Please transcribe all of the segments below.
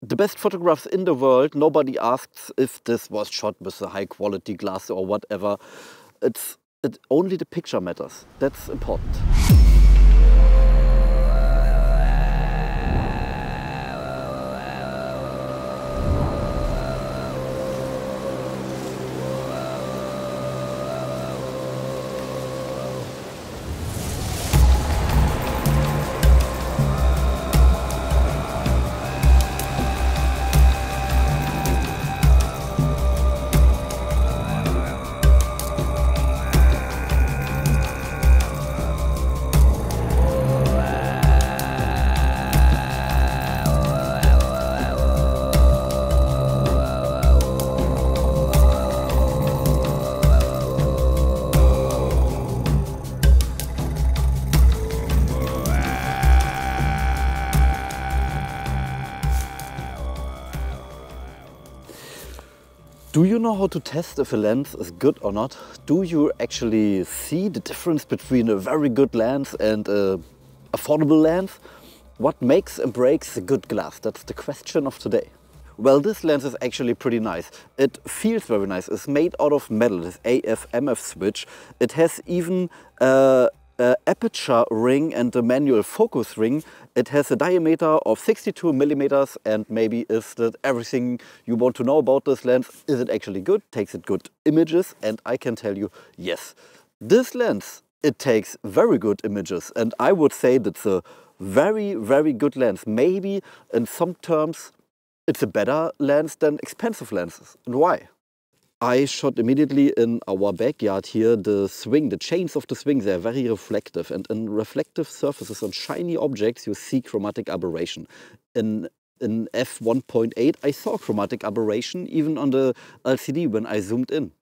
The best photographs in the world, nobody asks if this was shot with a high quality glass or whatever. Only the picture matters. That's important. Do you know how to test if a lens is good or not? Do you actually see the difference between a very good lens and an affordable lens? What makes and breaks a good glass? That's the question of today. Well, this lens is actually pretty nice. It feels very nice. It's made out of metal, this AF switch. It has even aperture ring and the manual focus ring. It has a diameter of 62 millimeters, and maybe is that everything you want to know about this lens? Is it actually good? Takes it good images? And I can tell you, yes. This lens, it takes very good images, and I would say that's a very, very good lens. Maybe in some terms it's a better lens than expensive lenses. And why? I shot immediately in our backyard here the swing, the chains of the swing, they're very reflective, and in reflective surfaces on shiny objects you see chromatic aberration. In F1.8 I saw chromatic aberration even on the LCD when I zoomed in.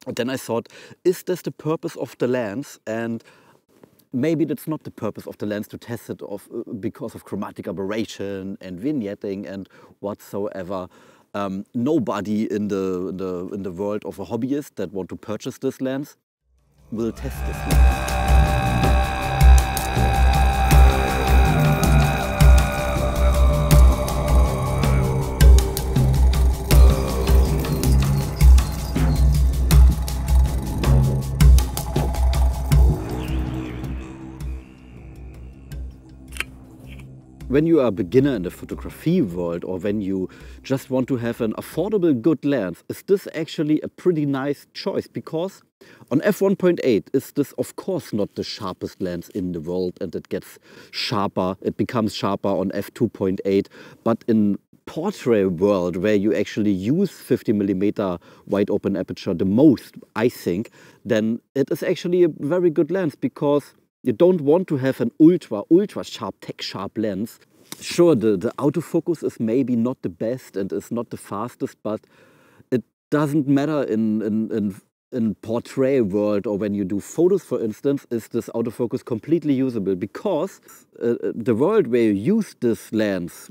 And then I thought, is this the purpose of the lens? And maybe that's not the purpose of the lens to test it because of chromatic aberration and vignetting and whatsoever. Nobody in the world of a hobbyist that want to purchase this lens will test this lens. When you are a beginner in the photography world, or when you just want to have an affordable good lens, is this actually a pretty nice choice? Because on F1.8 is this of course not the sharpest lens in the world, and it gets sharper, it becomes sharper on F2.8, but in portrait world, where you actually use 50mm wide open aperture the most, I think, then it is actually a very good lens, because you don't want to have an ultra sharp, tech sharp lens. Sure, the autofocus is maybe not the best and is not the fastest, but it doesn't matter in portrait world, or when you do photos, for instance, is this autofocus completely usable, because the world where you use this lens,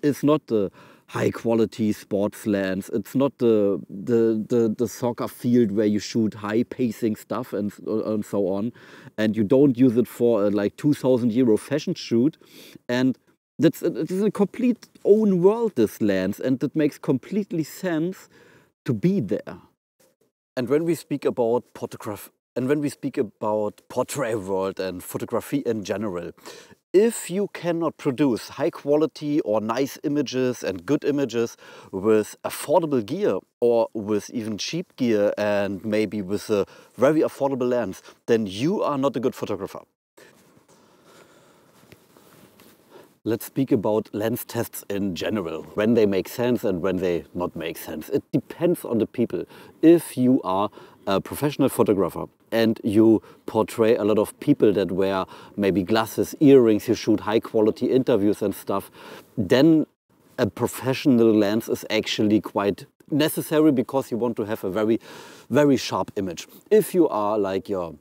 is not the high quality sports lens. It's not the soccer field where you shoot high pacing stuff and so on, and you don't use it for a like €2,000 fashion shoot. And it is a complete own world, this lens, and it makes completely sense to be there. And when we speak about portrait world and photography in general, if you cannot produce high quality or nice images and good images with affordable gear, or with even cheap gear and maybe with a very affordable lens, then you are not a good photographer. Let's speak about lens tests in general, when they make sense and when they not make sense. It depends on the people. If you are a professional photographer and you portray a lot of people that wear maybe glasses, earrings, you shoot high quality interviews and stuff, then a professional lens is actually quite necessary, because you want to have a very, very sharp image. If you are like a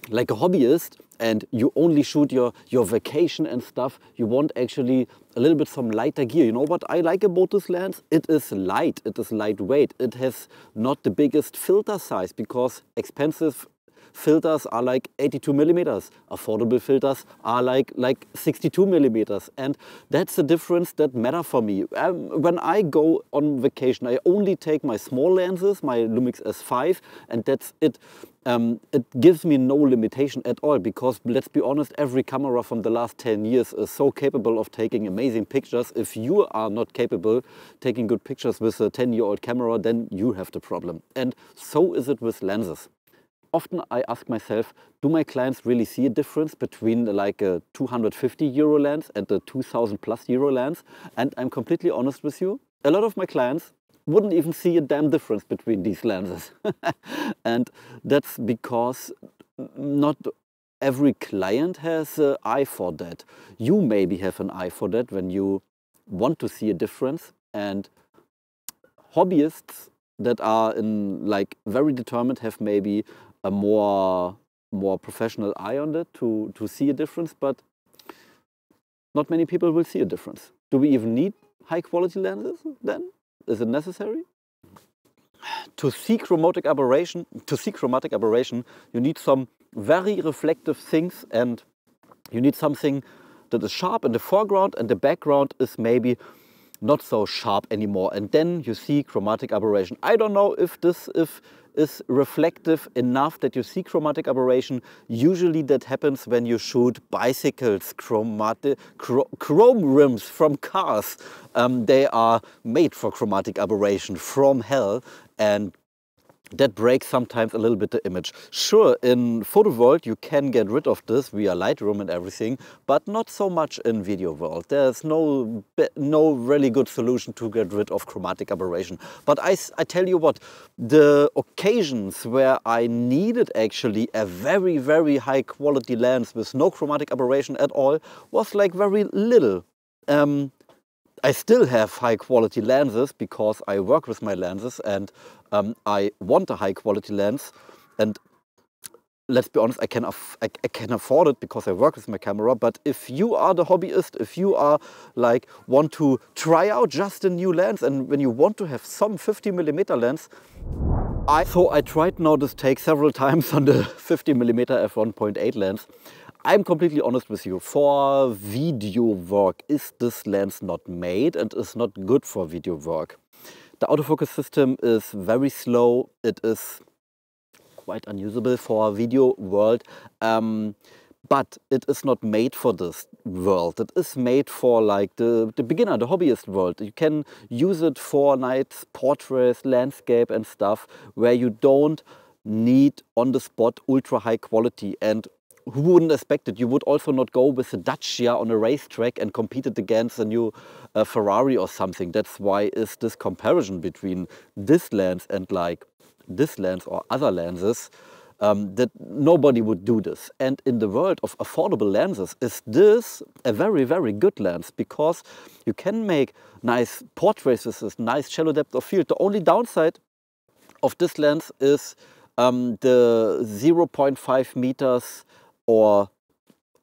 hobbyist and you only shoot your vacation and stuff, you want actually a little bit some lighter gear. You know what I like about this lens? It is light, it is lightweight. It has not the biggest filter size, because expensive filters are like 82 millimeters. Affordable filters are like 62 millimeters. And that's the difference that matter for me. When I go on vacation, I only take my small lenses, my Lumix S5, and that's it. It gives me no limitation at all, because let's be honest, every camera from the last 10 years is so capable of taking amazing pictures. If you are not capable taking good pictures with a 10-year-old camera, then you have the problem. And so is it with lenses. Often I ask myself, do my clients really see a difference between like a 250 euro lens and a 2000 plus euro lens? And I'm completely honest with you, a lot of my clients wouldn't even see a damn difference between these lenses. And that's because not every client has an eye for that. You maybe have an eye for that when you want to see a difference, and hobbyists that are like very determined have maybe a more professional eye on it to see a difference, but not many people will see a difference. Do we even need high quality lenses then? Is it necessary? To see chromatic aberration, you need some very reflective things, and you need something that is sharp in the foreground and the background is maybe not so sharp anymore, and then you see chromatic aberration. I don't know if this is reflective enough that you see chromatic aberration. Usually that happens when you shoot bicycles, chrome rims from cars. They are made for chromatic aberration from hell, and that breaks sometimes a little bit the image. Sure, in photo world you can get rid of this via Lightroom and everything, but not so much in video world. There's no really good solution to get rid of chromatic aberration. But I tell you what, the occasions where I needed actually a very, very high quality lens with no chromatic aberration at all was like very little. I still have high quality lenses because I work with my lenses, and I want a high quality lens, and let's be honest, I can afford it because I work with my camera. But if you are the hobbyist, if you are like want to try out just a new lens, and when you want to have some 50mm lens, so I tried now this take several times on the 50mm f1.8 lens. I'm completely honest with you, for video work is this lens not made and is not good for video work. The autofocus system is very slow, it is quite unusable for video world, but it is not made for this world. It is made for like the beginner, the hobbyist world. You can use it for night portraits, landscape and stuff where you don't need on the spot ultra high quality. And who wouldn't expect it? You would also not go with a Dacia on a racetrack and compete it against a new Ferrari or something. That's why is this comparison between this lens and like this lens or other lenses, that nobody would do this. And in the world of affordable lenses, is this a very, very good lens, because you can make nice portraits with this nice shallow depth of field. The only downside of this lens is the 0.5 meters or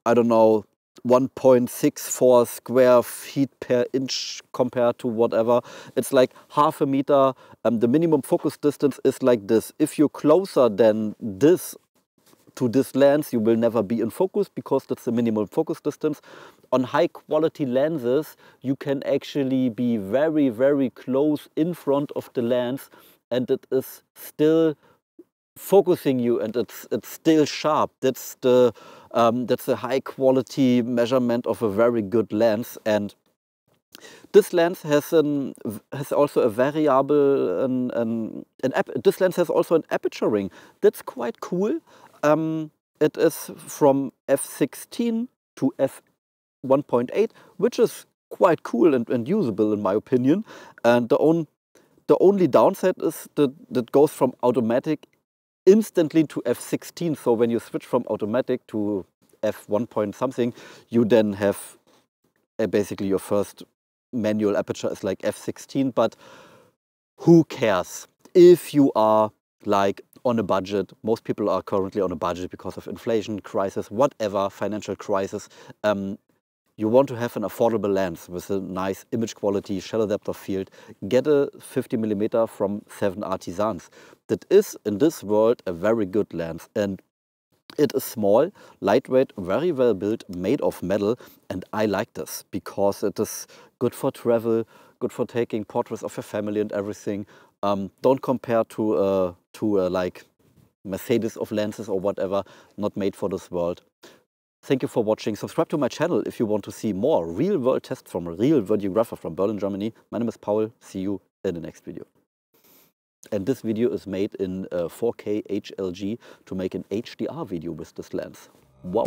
I don't know, 1.64 square feet per inch compared to whatever. It's like half a meter. The minimum focus distance is like this. If you're closer than this to this lens, you will never be in focus because that's the minimum focus distance. On high quality lenses, you can actually be very, very close in front of the lens and it is still focusing you and it's still sharp. That's the high quality measurement of a very good lens. And this lens has also a variable this lens has also an aperture ring. That's quite cool. It is from f16 to f1.8, which is quite cool and usable in my opinion. And the only downside is that it goes from automatic instantly to f16. So when you switch from automatic to f1 point something, you then have basically your first manual aperture is like f16. But who cares if you are like on a budget? Most people are currently on a budget because of inflation, crisis, whatever, financial crisis. You want to have an affordable lens with a nice image quality, shallow depth of field. Get a 50mm from 7 Artisans. That is, in this world, a very good lens. And It is small, lightweight, very well built, made of metal, and I like this because it is good for travel, good for taking portraits of your family and everything. Don't compare to like Mercedes of lenses or whatever, not made for this world. Thank you for watching. Subscribe to my channel if you want to see more real-world tests from a real videographer from Berlin, Germany. My name is Paul. See you in the next video. And this video is made in 4K HLG to make an HDR video with this lens. Wow!